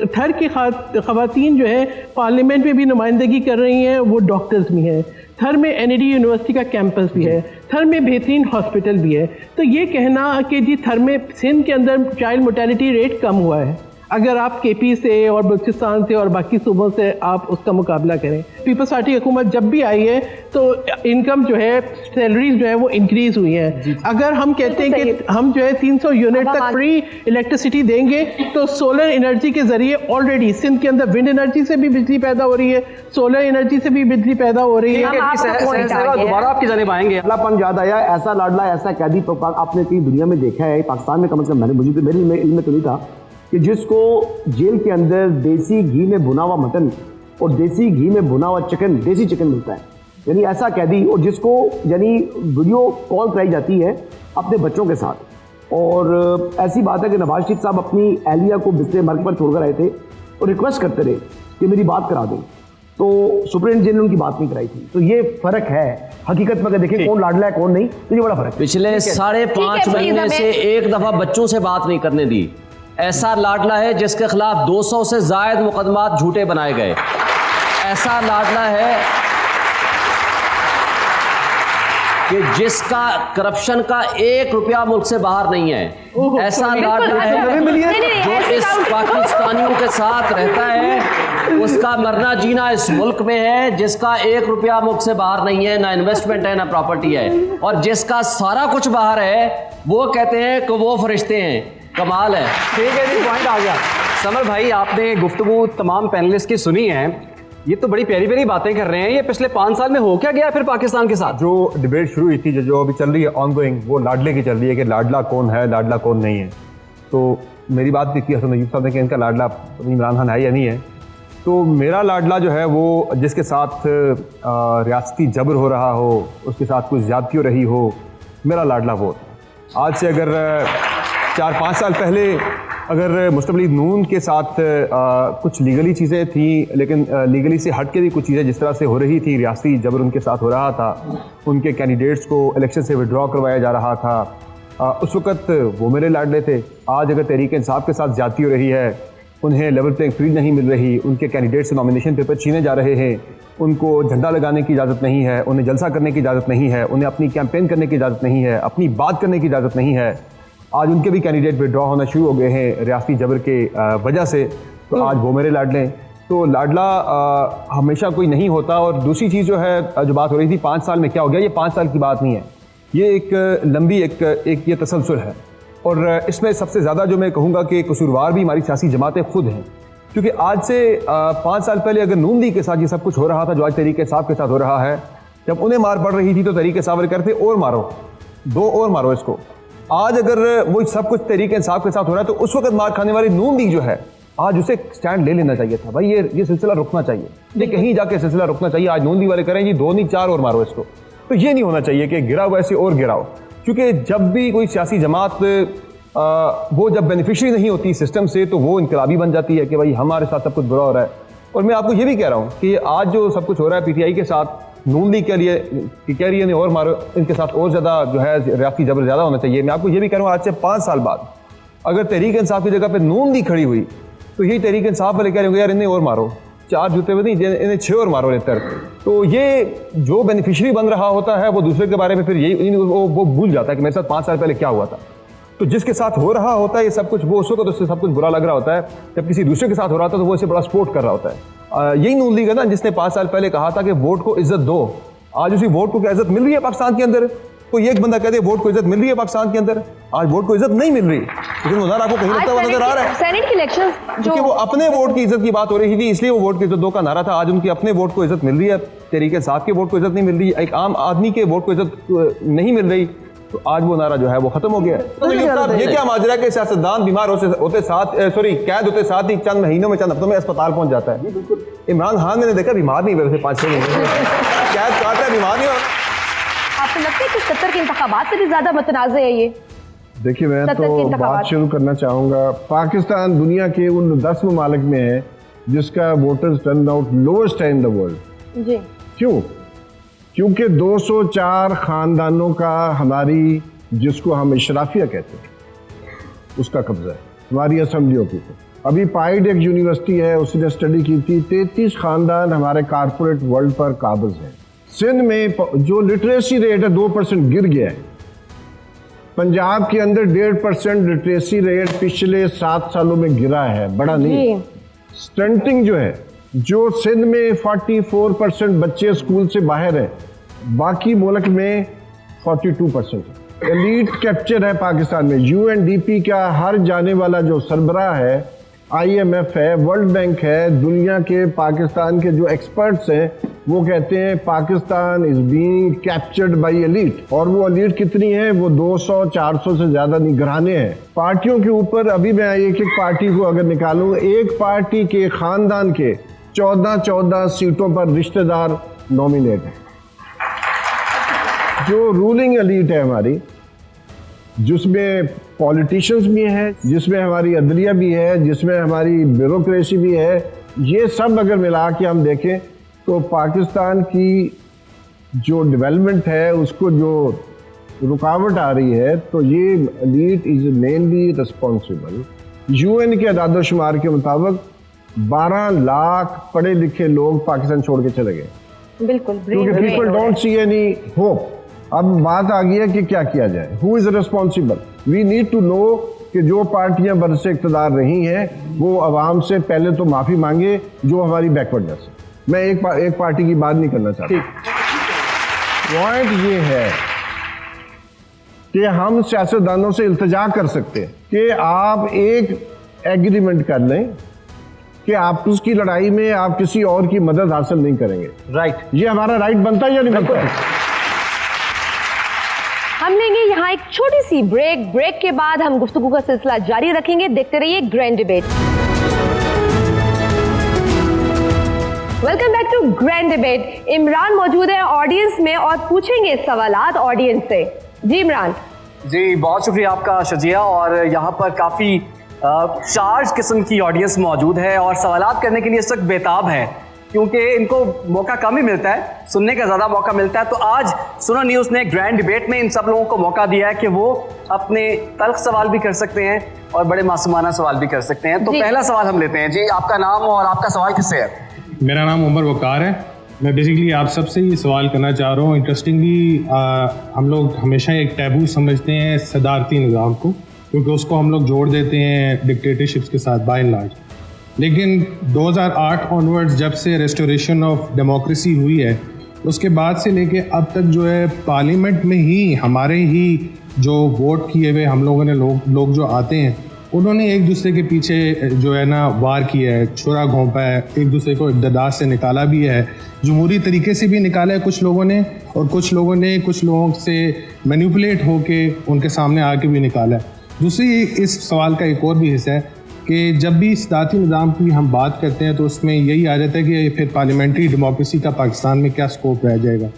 थर की ख़वातीन जो है पार्लियामेंट में भी नुमाइंदगी कर रही हैं, वो डॉक्टर्स भी हैं। थर में NED यूनिवर्सिटी का कैंपस भी है, थर में बेहतरीन हॉस्पिटल भी है। तो ये कहना कि जी थर में सिंध के अंदर चाइल्ड मोर्टेलिटी रेट कम हुआ है, अगर आप KP से और बलूचिस्तान से और बाकी सूबों से आप उसका मुकाबला करें, पीपल्स पार्टी हुकूमत जब भी आई है तो इनकम जो है, सैलरीज जो है वो इंक्रीज हुई है। अगर हम कहते हैं कि हम जो है 300 यूनिट तक फ्री इलेक्ट्रिसिटी देंगे, तो सोलर एनर्जी के जरिए ऑलरेडी सिंध के अंदर विंड एनर्जी से भी बिजली पैदा हो रही है, सोलर एनर्जी से भी बिजली पैदा हो रही है।
दोबारा आपकी जानिब आएंगे।
लाडलापन याद आया, ऐसा लाडला ऐसा कैदी तो आपने कहीं दुनिया में देखा है, पाकिस्तान में कम से कम मैंने, मुझे मेरे इल्म तो नहीं था कि जिसको जेल के अंदर देसी घी में भुना हुआ मटन और देसी घी में भुना हुआ चिकन, देसी चिकन मिलता है, यानी ऐसा कैदी, और जिसको यानी वीडियो कॉल कराई जाती है अपने बच्चों के साथ, और ऐसी बात है कि नवाज शरीफ साहब अपनी एहलिया को बिस्तर मर्ग पर छोड़कर आए थे और रिक्वेस्ट करते रहे कि मेरी बात करा दें, तो सुप्रीटेंडेंट ने उनकी बात नहीं कराई थी। तो ये फर्क है हकीकत में, अगर देखें कौन लाडला है कौन नहीं, तो ये बड़ा फर्क है।
पिछले 5.5 महीने से एक दफा बच्चों से बात नहीं करने दी। ऐसा लाडला है जिसके खिलाफ 200 से जायद मुकदमात झूठे बनाए गए। ऐसा लाडला है कि जिसका करप्शन का 1 रुपया मुल्क से बाहर नहीं है। ऐसा लाडला है जो इस पाकिस्तानियों के साथ रहता है, उसका मरना जीना इस मुल्क में है, जिसका 1 रुपया मुल्क से बाहर नहीं है, ना इन्वेस्टमेंट है ना प्रॉपर्टी है, और जिसका सारा कुछ बाहर है वो कहते हैं कि वो फरिश्ते हैं। कमाल है।
ठीक है जी, पॉइंट आ गया। समर भाई, आपने गुफ्तगू तमाम पैनलिस्ट की सुनी है, ये तो बड़ी प्यारी प्यारी बातें कर रहे हैं। ये पिछले 5 साल में हो क्या गया फिर पाकिस्तान के साथ?
जो डिबेट शुरू हुई थी, जो अभी चल रही है ऑनगोइंग, वो लाडले की चल रही है कि लाडला कौन है, लाडला कौन नहीं है। तो मेरी बात भी की हसन नजीब साहब ने कि इनका लाडला इमरान खान है या नहीं है। तो मेरा लाडला जो है वो जिसके साथ रियासती जबर हो रहा हो, उसके साथ कुछ ज़्यादती हो रही हो, मेरा लाडला वो होता है। आज से अगर 4-5 साल पहले अगर मुस्तक़बिल नून के साथ कुछ लीगली चीज़ें थी, लेकिन लीगली से हट के भी कुछ चीज़ें जिस तरह से हो रही थी, रियासती जबर उनके साथ हो रहा था, उनके कैंडिडेट्स को इलेक्शन से विड्रॉ करवाया जा रहा था, उस वक़्त वो मेरे लाडले थे। आज अगर तहरीक इंसाफ के साथ ज़्यादती हो रही है, उन्हें लेवल प्लेइंग फील्ड नहीं मिल रही, उनके कैंडिडेट से नॉमिनेशन पेपर छीने जा रहे हैं, उनको झंडा लगाने की इजाज़त नहीं है, उन्हें जलसा करने की इजाज़त नहीं है, उन्हें अपनी कैंपेन करने की इजाज़त नहीं है, अपनी बात करने की इजाज़त नहीं है, आज उनके भी कैंडिडेट विड्रॉ होना शुरू हो गए हैं रियासती जबर के वजह से, तो आज वो मेरे लाडले हैं। तो लाडला हमेशा कोई नहीं होता। और दूसरी चीज़ जो है, जो बात हो रही थी 5 साल में क्या हो गया, ये 5 साल की बात नहीं है, ये एक लंबी एक ये तसलसल है। और इसमें सबसे ज़्यादा जो मैं कहूँगा कि कसूरवार भी हमारी सियासी जमातें खुद हैं, क्योंकि आज से 5 साल पहले अगर नून लीग के साथ ये सब कुछ हो रहा था जो आज तहरीक इंसाफ के साथ हो रहा है, जब उन्हें मार पड़ रही थी तो तहरीक इंसाफ करते और मारो, 2 और मारो इसको। आज अगर वो सब कुछ तहरीक इंसाफ के साथ हो रहा है तो उस वक्त मार खाने वाली नून लीग जो है, आज उसे स्टैंड ले लेना चाहिए था। भाई ये सिलसिला रुकना चाहिए, ये कहीं जाके सिलसिला रुकना चाहिए। आज नून लीग वाले करें जी 2 नहीं 4 और मारो इसको। तो ये नहीं होना चाहिए कि गिराओ ऐसे और गिराओ, क्योंकि जब भी कोई सियासी जमात वो जब बेनिफिशरी नहीं होती सिस्टम से, तो वो इनकलाबी बन जाती है कि भाई हमारे साथ सब कुछ बुरा हो रहा है। और मैं आपको ये भी कह रहा हूँ कि आज जो सब कुछ हो रहा है PTI के साथ, नून लीग के लिए कह रही है और मारो, इनके साथ और ज़्यादा जो है रियासती जबर ज़्यादा होना चाहिए। मैं आपको ये भी कह रहा हूँ, आज से 5 साल बाद अगर तहरीक इंसाफ की जगह पे नून लीग खड़ी हुई तो यही तहरीक इंसाफ वाले कह रहे होंगे यार इन्हें और मारो, 4 जूते में नहीं, इन्हें 6 और मारो लेकर। तो ये जो बेनिफिशरी बन रहा होता है वो दूसरे के बारे में फिर यही वो भूल जाता है कि मेरे साथ 5 साल पहले क्या हुआ था। तो जिसके साथ हो रहा होता है ये सब कुछ, वो उस वक्त उससे सब कुछ बुरा लग रहा होता है। जब किसी दूसरे के साथ हो रहा था तो वो इसे बड़ा सपोर्ट कर रहा होता है। यही नून लीग है ना जिसने 5 साल पहले कहा था कि वोट को इज्जत दो। आज उसी वोट को क्या इज्जत मिल रही है पाकिस्तान के अंदर? कोई एक बंदा कहते वोट को इज्जत मिल रही है पाकिस्तान के अंदर, आज वोट को इज्जत नहीं मिल रही, लेकिन वो आपको कहीं लगता हुआ नजर आ रहा है।
सेनेट के इलेक्शंस
क्योंकि वो अपने वोट की इज्जत की बात हो रही थी, इसलिए वो वोट की इज्जत दो का नारा था। आज उनकी अपने वोट को इज्जत मिल रही है, तहरीक इंसाफ के वोट को इज्जत नहीं मिल रही, एक आम आदमी के वोट को इज्जत नहीं मिल रही, तो आज वो नारा जो है वो खत्म हो गया। तो ये क्या माजरा है कि सियासतदान बीमार होते साथ कैद होते साथ ही चंद महीनों में, चंद हफ्तों में अस्पताल पहुंच जाता है। इमरान खान मैंने देखा बीमार नहीं हुए 5-6 महीने कैद काट रहा है, बीमार नहीं हो।
आपको लगता है कि 70 के इंतखाबात से भी ज्यादा मुतनाज़ है ये?
देखिए मैं तो बात शुरू करना चाहूँगा, पाकिस्तान दुनिया के उन 10 ममालिक में है जिसका वोटर्स टर्न आउट लोएस्ट है इन द वर्ल्ड।
जी
क्यों? क्योंकि 204 ख़ानदानों का हमारी, जिसको हम इशराफिया कहते हैं, उसका कब्जा है हमारी असम्बलियों के ऊपर। अभी पाइड एक यूनिवर्सिटी है, उसने स्टडी की थी, 33 ख़ानदान हमारे कॉरपोरेट वर्ल्ड पर काबिज हैं। सिंध में जो लिटरेसी रेट है 2% गिर गया है। पंजाब के अंदर 1.5% लिटरेसी रेट पिछले 7 सालों में गिरा है, बड़ा नहीं। स्टंटिंग जो है, जो सिंध में 44% बच्चे स्कूल से बाहर हैं, बाकी मुल्क में 42%। एलीट कैप्चर है पाकिस्तान में। UNDP का हर जाने वाला जो सरबराह है, IMF है, वर्ल्ड बैंक है, दुनिया के पाकिस्तान के जो एक्सपर्ट्स हैं वो कहते हैं Pakistan is being captured by elite. और वो एलीट कितनी है? वो 200-400 से ज्यादा निगराने हैं पार्टियों के ऊपर। अभी मैं एक पार्टी को अगर निकालूं, एक पार्टी के खानदान के 14 सीटों पर रिश्तेदार नॉमिनेट है। जो रूलिंग एलीट है हमारी, जिसमें पॉलिटिशियंस भी हैं, जिसमें हमारी अदलिया भी है, जिसमें हमारी ब्यूरोक्रेसी भी है, ये सब अगर मिला के हम देखें तो पाकिस्तान की जो डेवलपमेंट है उसको जो रुकावट आ रही है, तो ये elite is mainly responsible. UN के आदाद-ओ-शुमार के मुताबिक 12 लाख पढ़े लिखे लोग पाकिस्तान छोड़ के चले गए,
बिल्कुल,
क्योंकि people don't see any hope. अब बात आ गई है कि क्या किया जाए, who is responsible. We need to know कि जो पार्टियां बरसे इक़्तिदार रही हैं वो आवाम से पहले तो माफ़ी मांगे जो हमारी बैकवर्डनेस है। मैं एक पार्टी की बात नहीं करना चाहता। पॉइंट ये है कि हम सियासतदानों से इल्तिजा कर सकते हैं कि आप एक एग्रीमेंट कर लें कि आप उसकी लड़ाई में आप किसी और की मदद हासिल नहीं करेंगे।
राइट,
ये हमारा राइट बनता है या नहीं बनता?
हम लेंगे यहाँ एक छोटी सी ब्रेक के बाद हम गुफ्तगू का सिलसिला जारी रखेंगे। देखते रहिए grand debate. Welcome back to grand debate. Imran मौजूद है ऑडियंस में और पूछेंगे सवालात ऑडियंस से। जी इमरान।
जी बहुत शुक्रिया आपका शजिया, और यहाँ पर काफ़ी चार्ज किस्म की ऑडियंस मौजूद है और सवालात करने के लिए इस वक्त बेताब है, क्योंकि इनको मौका कम ही मिलता है, सुनने का ज़्यादा मौका मिलता है। तो आज सुनो न्यूज़ ने ग्रैंड डिबेट में इन सब लोगों को मौका दिया है कि वो अपने तल्ख सवाल भी कर सकते हैं और बड़े मासूमाना सवाल भी कर सकते हैं। तो पहला सवाल हम लेते हैं। जी आपका नाम और आपका सवाल किससे है?
मेरा नाम उमर वकार है। मैं बेसिकली आप सबसे ये सवाल करना चाह रहा हूँ। इंटरेस्टिंगली हम लोग हमेशा एक टैबू समझते हैं सदारती निज़ाम को, क्योंकि उसको हम लोग जोड़ देते हैं डिक्टेटरशिप्स के साथ बाय एंड लार्ज। लेकिन 2008 ऑनवर्ड्स जब से रेस्टोरेशन ऑफ डेमोक्रेसी हुई है, उसके बाद से लेके अब तक जो है पार्लियामेंट में ही हमारे ही जो वोट किए हुए हम लोगों ने लोग जो आते हैं, उन्होंने एक दूसरे के पीछे जो है ना वार किया है, छुरा घोंपा है, एक दूसरे को इक़्तिदार से निकाला भी है, जमहूरी तरीके से भी निकाला है कुछ लोगों ने, और कुछ लोगों से मैनिपुलेट होके उनके सामने आके भी निकाला है। दूसरी इस सवाल का एक और भी हिस्सा है कि जब भी सदारती निज़ाम की हम बात करते हैं तो उसमें यही आ जाता है कि फिर पार्लियामेंट्री डेमोक्रेसी का पाकिस्तान में क्या स्कोप रह जाएगा।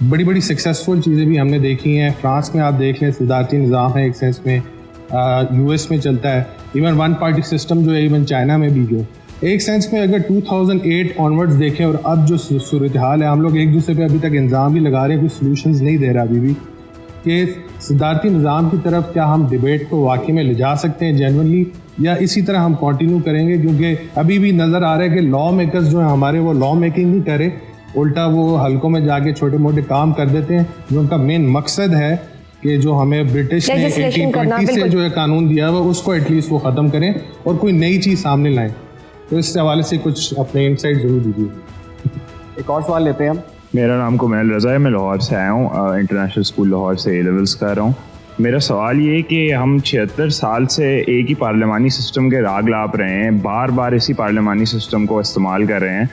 बड़ी बड़ी सक्सेसफुल चीज़ें भी हमने देखी हैं। फ्रांस में आप देख लें सदारती निज़ाम है एक सेंस में, यूएस में चलता है, इवन वन पार्टी सिस्टम जो है इवन चाइना में भी जो एक सेंस में अगर 2008 ऑनवर्ड्स देखें और अब जो सूरत हाल है, हम लोग एक दूसरे पे अभी तक इल्ज़ाम भी लगा रहे हैं, कोई सॉल्यूशंस नहीं दे रहा अभी भी, कि सदारती निज़ाम की तरफ क्या हम डिबेट को वाकई में ले जा सकते हैं जेन्युइनली, या इसी तरह हम कंटिन्यू करेंगे। क्योंकि अभी भी नज़र आ रहा है कि लॉ मेकर्स जो हैं हमारे, वो लॉ मेकिंग नहीं करे, उल्टा वो हल्कों में जाके छोटे मोटे काम कर देते हैं, जो उनका मेन मकसद है कि जो हमें ब्रिटिश ने 1820 से जो है कानून दिया हुआ उसको एटलीस्ट वो ख़त्म करें और कोई नई चीज़ सामने लाएं। तो इस हवाले से कुछ अपने इनसाइट ज़रूर दीजिए।
एक और सवाल लेते हैं हम।
मेरा नाम कुमैल रज़ा है, मैं लाहौर से आया हूँ, इंटरनेशनल स्कूल लाहौर से A-लेवल्स कर रहा हूँ। मेरा सवाल ये है कि हम 76 साल से एक ही पार्लियामानी सिस्टम के राग लाप रहे हैं, बार बार इसी पार्लियामानी सिस्टम को इस्तेमाल कर रहे हैं,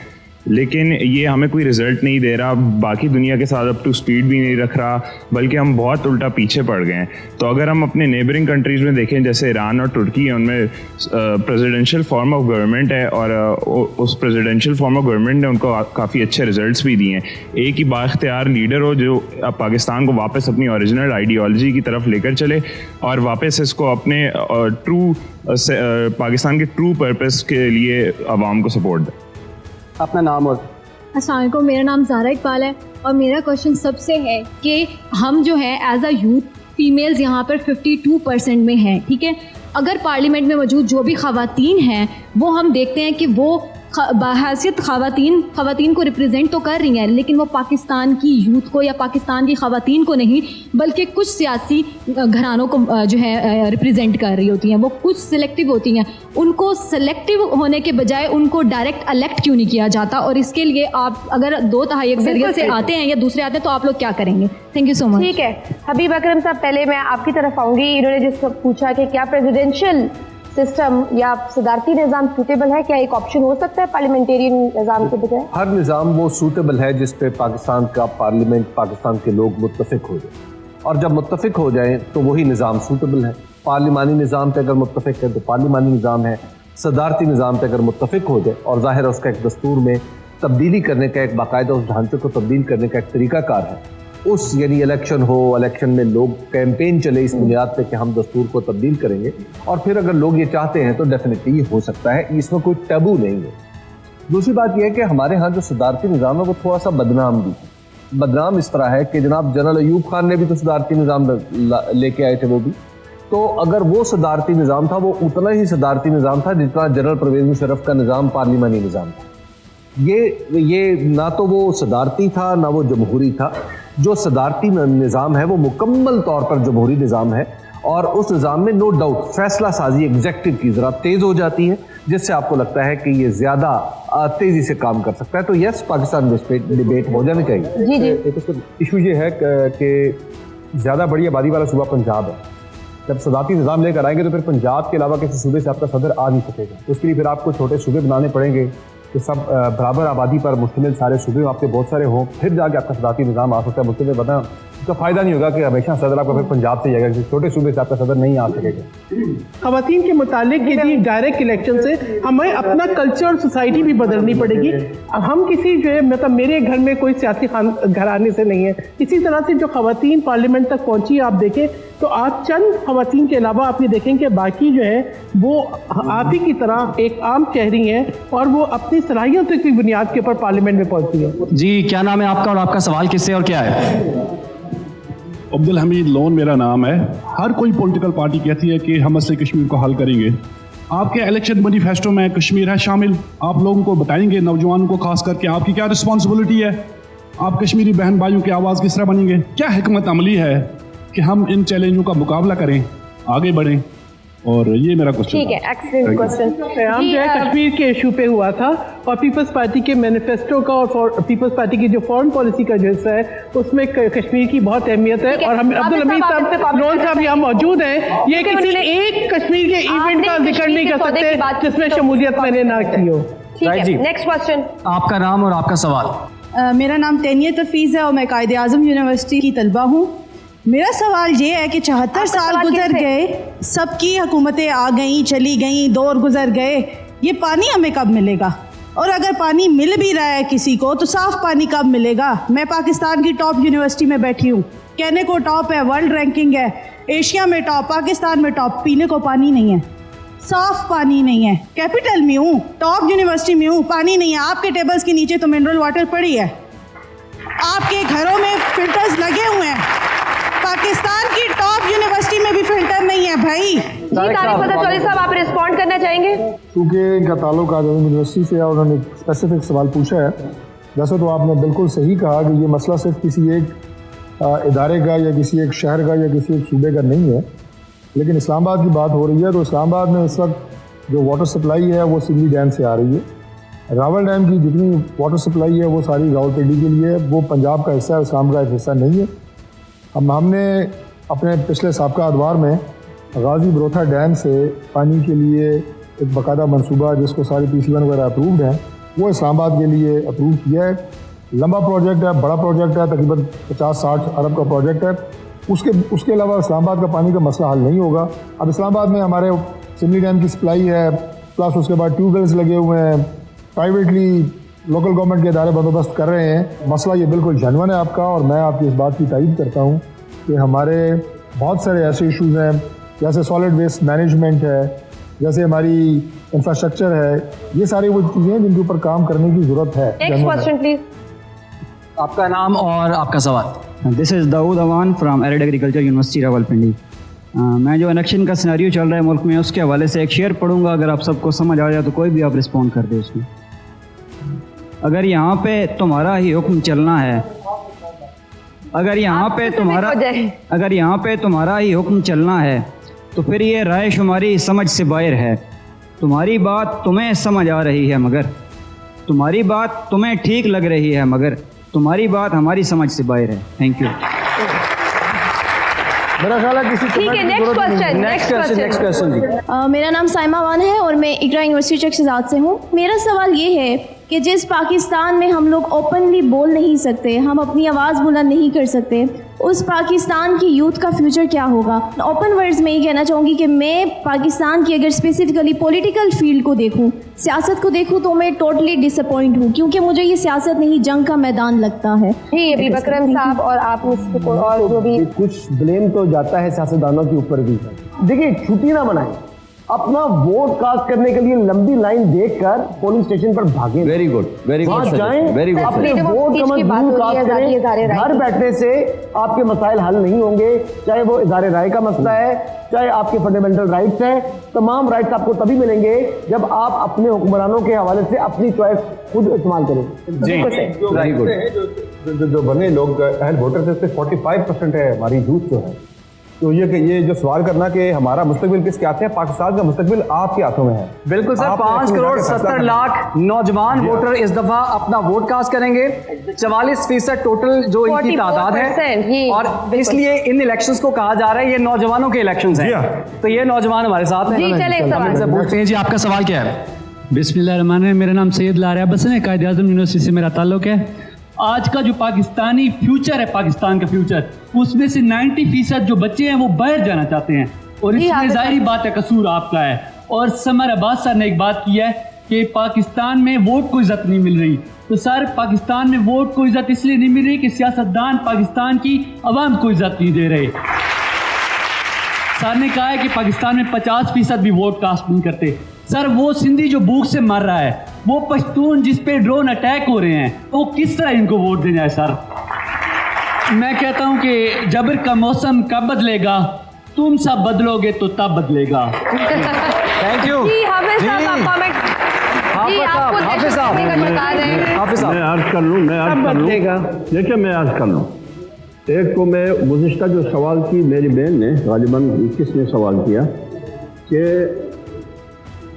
लेकिन ये हमें कोई रिज़ल्ट नहीं दे रहा, बाकी दुनिया के साथ अप टू स्पीड भी नहीं रख रहा, बल्कि हम बहुत उल्टा पीछे पड़ गए हैं। तो अगर हम अपने नेबरिंग कंट्रीज़ में देखें, जैसे ईरान और तुर्की है, उनमें प्रेसिडेंशियल फॉर्म ऑफ गवर्नमेंट है और उस प्रेसिडेंशियल फॉर्म ऑफ गवर्नमेंट ने उनको काफ़ी अच्छे रिजल्ट्स भी दिए हैं। एक ही बाख्तियार लीडर हो जो पाकिस्तान को वापस अपनी ओरिजिनल आइडियोलॉजी की तरफ लेकर चले और वापस इसको अपने पाकिस्तान के ट्रू पर्पस के लिए आवाम को सपोर्ट दे।
अपना नाम और
अस्सलाम वालेकुम, मेरा नाम ज़ारा इकबाल है और मेरा क्वेश्चन सबसे है कि हम जो है एज अ यूथ फीमेल्स यहाँ पर 52% में हैं, ठीक है। अगर पार्लियामेंट में मौजूद जो भी ख़वातीन हैं वो हम देखते हैं कि वो बहैसियत ख़वातीन को रिप्रेजेंट तो कर रही हैं, लेकिन वो पाकिस्तान की यूथ को या पाकिस्तान की ख़वातीन को नहीं बल्कि कुछ सियासी घरानों को जो है रिप्रेजेंट कर रही होती हैं। वो कुछ सिलेक्टिव होती हैं, उनको सिलेक्टिव होने के बजाय उनको डायरेक्ट इलेक्ट क्यों नहीं किया जाता? और इसके लिए आप अगर 2/3 अक्सरियत से आते हैं या दूसरे आते हैं तो आप लोग क्या करेंगे? Thank you so much.
ठीक है हबीब अकरम साहब, पहले मैं आपकी तरफ आऊँगी। इन्होंने जिस पूछा कि क्या प्रेसिडेंशियल सिस्टम या सदारती निज़ाम सूटेबल है, क्या एक ऑप्शन हो सकता है पार्लियामेंटेरियन निज़ाम के बजाय?
हर निज़ाम वो सूटेबल है जिस पे पाकिस्तान का पार्लियामेंट, पाकिस्तान के लोग मुत्तफिक हो जाए, और जब मुत्तफिक हो जाएं तो वही निज़ाम सूटेबल है। पार्लियामानी निज़ाम पे अगर मुत्तफिक है तो पार्लियामानी निज़ाम है, सदारती निज़ाम पे अगर मुत्तफिक हो जाए और ज़ाहिर है उसका एक दस्तूर में तब्दीली करने का, एक बाकायदा उस ढांचे को तब्दील करने का एक तरीक़ाकार है, उस यानी इलेक्शन हो, इलेक्शन में लोग कैंपेन चले इस बुनियाद पे कि हम दस्तूर को तब्दील करेंगे, और फिर अगर लोग ये चाहते हैं तो डेफिनेटली हो सकता है, इसमें कोई टैबू नहीं है। दूसरी बात यह है कि हमारे यहाँ जो सदारती निज़ाम है वो थोड़ा सा बदनाम भी है। बदनाम इस तरह है कि जनाब जनरल अयूब खान ने भी तो सदारती निज़ाम लेके आए थे, वो भी तो अगर वो सदारती निज़ाम था वो उतना ही सदारती निज़ाम था जितना जनरल परवेज़ मुशर्रफ का निज़ाम पार्लिमानी निज़ाम था। ये ना तो वो सदारती था ना वो जमहूरी था। जो सदारती निज़ाम है वो मुकम्मल तौर पर जमहूरी निज़ाम है, और उस निज़ाम में नो डाउट फैसला साजी एग्जेक्टिव की ज़रा तेज़ हो जाती है, जिससे आपको लगता है कि ये ज़्यादा तेज़ी से काम कर सकता है। तो यस, पाकिस्तान डिबेट हो जानी चाहिए।
जी जी,
एक उसका इशू ये है कि ज़्यादा बड़ी आबादी वाला सूबा पंजाब है। जब सदारती निज़ाम लेकर आएंगे तो फिर पंजाब के अलावा किसी सूबे से आपका सदर आ नहीं सकेगा, तो उसके लिए फिर आपको छोटे सूबे बनाने पड़ेंगे कि सब बराबर आबादी पर मुश्तमिल सारे सूबे आपके बहुत सारे हों, फिर जाके आपका सदारती निज़ाम आ सकता है। मुश्तमिल बता इसका फ़ायदा नहीं होगा कि हमेशा सदर आपका फिर पंजाब से जाएगा, छोटे सूबे से आपका सदर नहीं आ सकेगा।
ख़वातीन के मुतालिक यदि डायरेक्ट इलेक्शन से हमें अपना कल्चर और सोसाइटी भी बदलनी पड़ेगी। हम किसी जो है मतलब मेरे घर में कोई सियासी घराने से नहीं है, इसी तरह से जो ख़वातीन पार्लियामेंट तक पहुँची आप देखें तो आप चंद ख़वातीन के अलावा आप ये देखें कि बाकी जो है वो आप ही की तरह एक आम शहरी हैं और वो अपनी सलाहियतों की बुनियाद के ऊपर पार्लियामेंट में पहुँची है।
जी, क्या नाम है आपका और आपका सवाल किससे और क्या है?
अब्दुल हमीद लोन मेरा नाम है। हर कोई पॉलिटिकल पार्टी कहती है कि हम मसले कश्मीर को हल करेंगे। आपके इलेक्शन मैनिफेस्टो में कश्मीर है शामिल, आप लोगों को बताएंगे, नौजवानों को खास करके आपकी क्या रिस्पॉन्सिबिलिटी है, आप कश्मीरी बहन भाइयों की आवाज़ किस तरह बनेंगे, क्या हिकमत अमली है कि हम इन चैलेंजों का मुकाबला करें, आगे बढ़ें, और ये मेरा क्वेश्चन।
ठीक है, एक्सीलेंट क्वेश्चन।
हम जो है कश्मीर के इशू पे हुआ था और पीपल्स पार्टी के मैनिफेस्टो का और पीपल्स पार्टी की जो फॉरेन पॉलिसी का जो हिस्सा है उसमें कश्मीर की बहुत अहमियत है, और हम अब्दुल हमीद साहब लोन साहब यहाँ मौजूद हैं। ये किसी एक कश्मीर के इवेंट का जिक्र नहीं कर सकते जिसमें शमूलियत मैंने ना की हो।
ठीक है, नेक्स्ट क्वेश्चन।
आपका नाम और आपका सवाल।
मेरा नाम तैनियत हफीज़ है और मैं कायदे आज़म यूनिवर्सिटी की तलबा हूँ। मेरा सवाल ये है कि 74 साल गुजर गए, सबकी हुकूमतें आ गई चली गई, दौर गुजर गए, ये पानी हमें कब मिलेगा? और अगर पानी मिल भी रहा है किसी को तो साफ़ पानी कब मिलेगा? मैं पाकिस्तान की टॉप यूनिवर्सिटी में बैठी हूँ, कहने को टॉप है, वर्ल्ड रैंकिंग है, एशिया में टॉप, पाकिस्तान में टॉप, पीने को पानी नहीं है, साफ़ पानी नहीं है। कैपिटल में हूँ, टॉप यूनिवर्सिटी में हूँ, पानी नहीं है। आपके टेबल्स के नीचे तो मिनरल वाटर पड़ी है, आपके घरों में फिल्टर्स लगे हुए हैं, पाकिस्तान की टॉप यूनिवर्सिटी में भी फिल्टर नहीं है भाई।
जी तारिक फजल चौधरी साहब, आप रिस्पॉन्ड करना चाहेंगे?
क्योंकि इनका ताल्लुक आज़म यूनिवर्सिटी से है और उन्होंने स्पेसिफिक सवाल पूछा है। वैसे तो आपने बिल्कुल सही कहा कि ये मसला सिर्फ किसी एक इदारे का या किसी एक शहर का या किसी एक सूबे का नहीं है, लेकिन इस्लामाबाद की बात हो रही है तो इस्लामाबाद में इस वक्त जो वाटर सप्लाई है वो सिवली डैम से आ रही है। रावल डैम की जितनी वाटर सप्लाई है वो सारी रावलपिंडी के लिए, वो पंजाब का हिस्सा है, इस्लाम का एक हिस्सा नहीं है। हमने अपने पिछले साबका अदवार में गाजी बरोथा डैम से पानी के लिए एक बाकायदा मनसूबा जिसको सारी PCN वगैरह अप्रूव्ड है वो इस्लामाबाद के लिए अप्रूव किया है। लंबा प्रोजेक्ट है, बड़ा प्रोजेक्ट है, तकरीबन 50-60 अरब का प्रोजेक्ट है। उसके अलावा इस्लामाबाद का पानी का मसला हल नहीं होगा। अब इस्लामाबाद में हमारे सिमली डैम की सप्लाई है, प्लस उसके बाद ट्यूबवेल्स लगे हुए हैं, प्राइवेटली लोकल गवर्नमेंट के इदारे बंदोबस्त कर रहे हैं। मसला ये बिल्कुल जेन्युइन है आपका, और मैं आपकी इस बात की तारीफ करता हूँ कि हमारे बहुत सारे ऐसे इशूज़ हैं जैसे सॉलिड वेस्ट मैनेजमेंट है, जैसे हमारी इंफ्रास्ट्रक्चर है, ये सारी वो चीज़ें हैं जिनके ऊपर काम करने की ज़रूरत है।
Next question please.
आपका नाम और आपका सवाल।
This is Daud Awan from arid agriculture university Rawalpindi. मैं जो इलेक्शन का सिनेरियो चल रहा है मुल्क में उसके हवाले से एक शेयर पढ़ूंगा, अगर आप सबको समझ आ जाए तो कोई भी आप रिस्पॉन्ड कर दे उसमें। अगर यहाँ पे तुम्हारा ही हुक्म चलना है, अगर यहाँ पे तुम्हारा ही हुक्म चलना है तो फिर ये राय शुमारी समझ से बाहर है। तुम्हारी बात तुम्हें समझ आ रही है मगर, तुम्हारी बात तुम्हें ठीक लग रही है मगर तुम्हारी बात हमारी समझ से बाहर है। Thank you.
मेरा ख्याल है किसी
ठीक है, नेक्स्ट क्वेश्चन।
मेरा नाम साइमा वान है और मैं इकरा यूनिवर्सिटी चक शहजाद से हूँ। मेरा सवाल ये है
कि जिस पाकिस्तान में हम लोग ओपनली बोल नहीं सकते, हम अपनी आवाज़ बुलंद नहीं कर सकते, उस पाकिस्तान की यूथ का फ्यूचर क्या होगा। ओपन वर्ड्स में ही कहना चाहूँगी कि मैं पाकिस्तान की अगर स्पेसिफिकली पॉलिटिकल फील्ड को देखूँ, सियासत को देखूँ, तो मैं टोटली डिसअपॉइंट हूँ, क्योंकि मुझे ये सियासत नहीं जंग का मैदान लगता है।
जी अभी बकरम साहब और आप और जो भी
कुछ ब्लेम तो जाता है सियासतदानों के ऊपर भी। देखिए, छुट्टी ना मनाएं, अपना वोट कास्ट करने के लिए लंबी लाइन देखकर पोलिंग स्टेशन पर भागें।
वेरी गुड, वेरी गुड,
जाएं,
वेरी गुड।
अपने वोट का मजबूत कास्ट करें। घर बैठने से आपके मसाइल हल नहीं होंगे, चाहे वो इज़हार राय का मसला है, चाहे आपके फंडामेंटल राइट्स हैं। तमाम राइट्स आपको तभी मिलेंगे जब आप अपने हुक्मरानों के हवाले से अपनी चॉइस खुद इस्तेमाल करें।
Very good.
जो बने लोग अहल वोटर थे उससे 45% है हमारी यूथ जो है। तो ये जो सवाल करना कि हमारा मुस्तकबिल किसके हाथ में है, पाकिस्तान का मुस्तकबिल आपके हाथों में है।
बिल्कुल सर, 5 करोड़ 70 लाख नौजवान वोटर इस दफा अपना वोट कास्ट करेंगे। 44% टोटल जो इनकी तादाद है, और इसलिए इन इलेक्शंस को कहा जा रहा है ये नौजवानों के इलेक्शंस हैं। तो ये नौजवान हमारे साथ हैं।
जी चले एक सवाल
से पूछते हैं जी, आपका सवाल क्या है?
बिस्मिल्लाहिर्रहमानिर्रहीम। मेरा नाम सैयद लारिया बसन है, कायदे आज़म यूनिवर्सिटी से मेरा ताल्लुक़ है। आज का जो पाकिस्तानी फ्यूचर है, पाकिस्तान का फ्यूचर, उसमें से 90% जो बच्चे हैं वो बाहर जाना चाहते हैं, और इसमें जाहिर बात है कसूर आपका है। और समर अब्बास सर ने एक बात की है कि पाकिस्तान में वोट को इज्जत नहीं मिल रही। तो सर, पाकिस्तान में वोट को इज्जत इसलिए नहीं मिल रही कि सियासतदान पाकिस्तान की आवाम को इज्जत नहीं दे रहे। सर ने कहा है कि पाकिस्तान में 50% भी वोट कास्ट नहीं करते। सर, वो सिंधी जो भूख से मर रहा है, वो पश्तून जिस पे ड्रोन अटैक हो रहे हैं, तो वो किस तरह इनको वोट देना है? सर, मैं कहता हूं कि जबर का मौसम कब बदलेगा, तुम सब बदलोगे तो तब बदलेगा।
Thank you.
जी हाफिज साहब, आप कमेंट जी आपको
हाफिज साहब मैं अर्ज कर लूँ, देखिए मैं अर्ज कर लूँ। एक तो मैं गुज़िश्ता जो सवाल की मेरी बहन ने, गालिबन किसने सवाल किया कि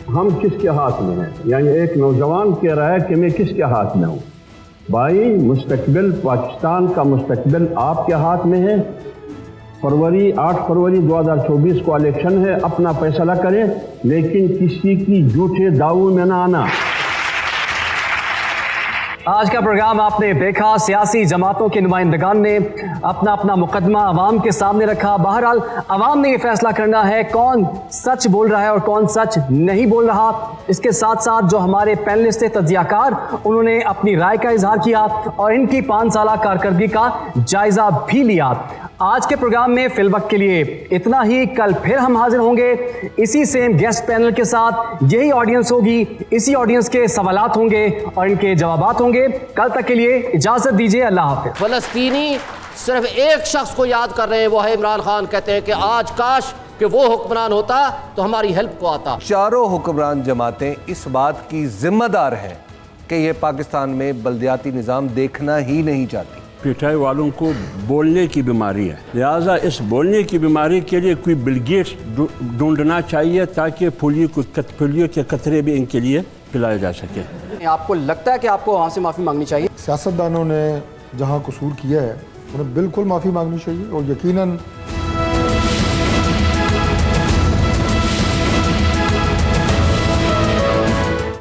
हम किसके हाथ में हैं, यानी एक नौजवान कह रहा है कि मैं किसके हाथ में हूँ। भाई, मुस्तकबिल पाकिस्तान का मुस्तकबिल आपके हाथ में है। 8 फरवरी 2024 को इलेक्शन है, अपना फैसला करें, लेकिन किसी की झूठे दावों में ना आना।
आज का प्रोग्राम आपने देखा, सियासी जमातों के नुमाइंदगान ने अपना अपना मुकदमा अवाम के सामने रखा। बहरहाल अवाम ने ये फैसला करना है कौन सच बोल रहा है और कौन सच नहीं बोल रहा। इसके साथ साथ जो हमारे पैनलिस्ट थे, तज्जियाकार, उन्होंने अपनी राय का इजहार किया और इनकी 5 साला कारकर्दगी का जायजा भी लिया। आज के प्रोग्राम में फिलवक्त के लिए इतना ही। कल फिर हम हाजिर होंगे इसी सेम गेस्ट पैनल के साथ। यही ऑडियंस होगी, इसी ऑडियंस के सवालात होंगे और इनके जवाबात होंगे। कल तक के लिए इजाजत दीजिए, अल्लाह हाफिज़।
फलस्तीनी सिर्फ एक शख्स को याद कर रहे हैं, वो है इमरान खान। कहते हैं कि आज काश कि वो हुक्मरान होता तो हमारी हेल्प को आता।
चारों हुक्मरान जमातें इस बात की जिम्मेदार हैं कि ये पाकिस्तान में बल्दियाती निज़ाम देखना ही नहीं चाहती।
पिटाई वालों को बोलने की बीमारी है, लिहाजा इस बोलने की बीमारी के लिए कोई बिलगेट्स ढूंढना चाहिए ताकि पोलियो के कतरे भी इनके लिए पिलाए जा सके।
आपको लगता है कि आपको वहाँ से माफ़ी मांगनी चाहिए?
सियासतदानों ने जहाँ कसूर किया है उन्हें बिल्कुल माफ़ी मांगनी चाहिए और यकीनन